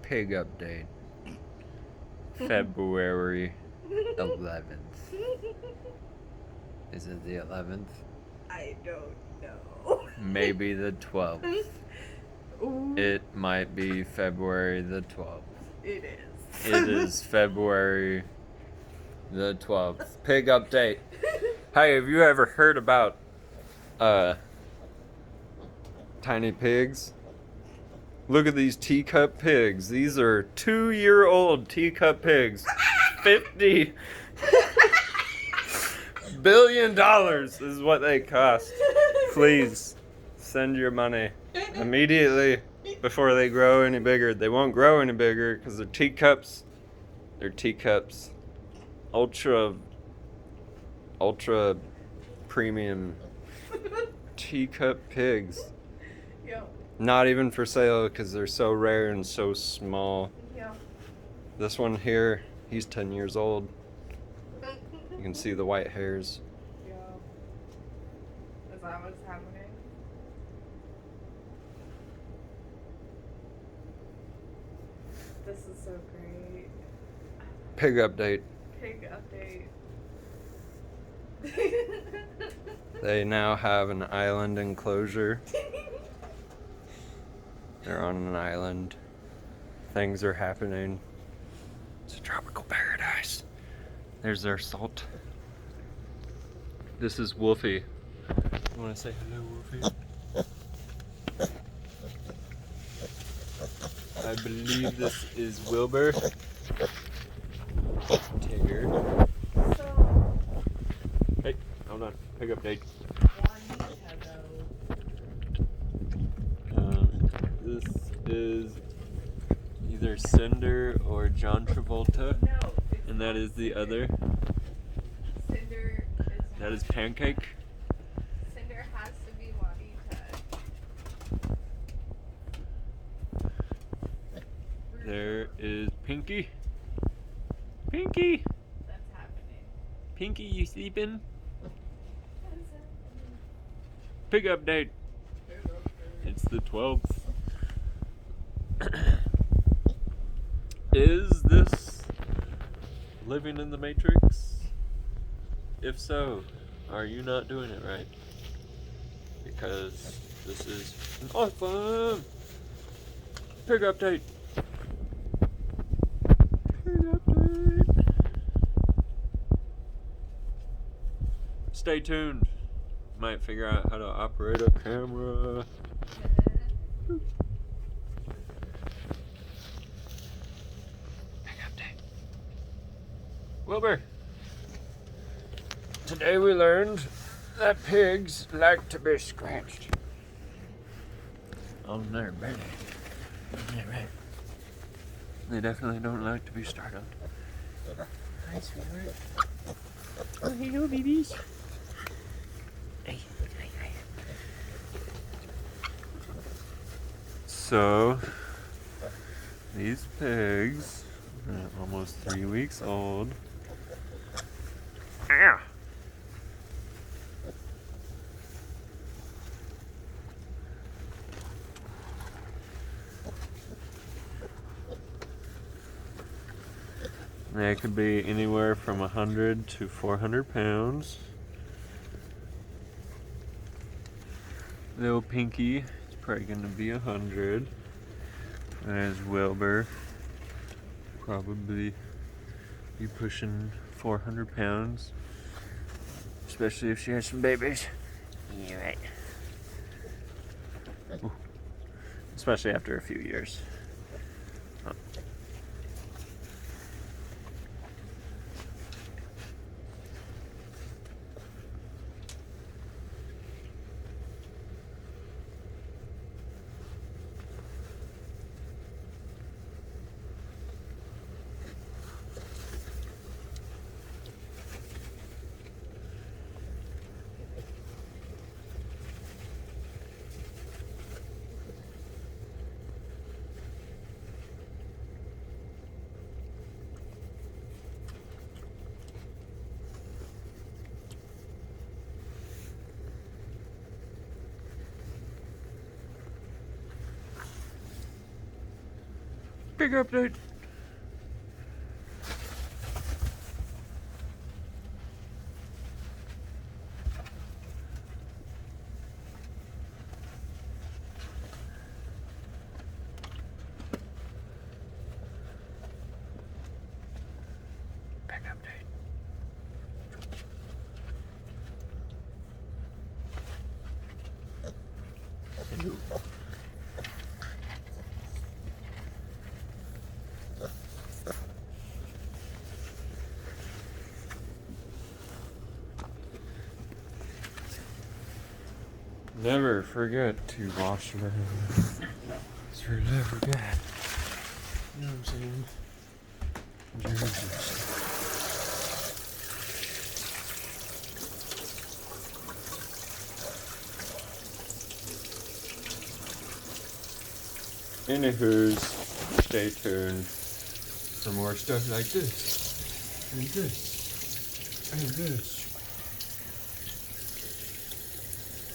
Pig update. February 11th. Is it the 11th? I don't know. Maybe the 12th. Ooh, It might be February the 12th. it is. It is February the 12th. Pig update. Hey, have you ever heard about tiny pigs? Look at these teacup pigs. These are 2-year-old teacup pigs. $50 billion is what they cost. Please send your money immediately before they grow any bigger. They won't grow any bigger because they're teacups. They're teacups. Ultra premium teacup pigs. Yep. Not even for sale because they're so rare and so small. Yeah. This one here, he's 10 years old. You can see the white hairs. Yeah. Is that what's happening? This is so great. Pig update. Pig update. They now have an island enclosure. They're on an island. Things are happening. It's a tropical paradise. There's their salt. This is Wolfie. You want to say hello, Wolfie? I believe this is Wilbur. Tigger. So, Hey, hold on. Pig update. This is either Cinder or John Travolta, no, and that is the other. Cinder is That is Pancake. Cinder has to be Juanita. There is Pinky. Pinky! That's happening. Pinky, you sleeping? That's happening. Pig update. It's the 12th. Is this living in the Matrix? If so, are you not doing it right? Because this is an awesome pig update. Pig update. Stay tuned. Might figure out how to operate a camera. Wilbur, today we learned that pigs like to be scratched on their belly. Yeah, right. They definitely don't like to be startled. Hi, sweetheart. Oh, hello, babies. Hey, hey, hey. So, these pigs are almost 3 weeks old. Ah. They could be anywhere from 100 to 400 pounds. Little Pinky is probably going to be 100. There's Wilbur, probably be pushing 400 pounds, especially if she has some babies. Yeah, right. Ooh. Especially after a few years. Huh. Big update. Big update. Never forget to wash your hands. It's really never forget. You know what I'm saying? Jesus. Anywho's, stay tuned for more stuff like this. And this. And this.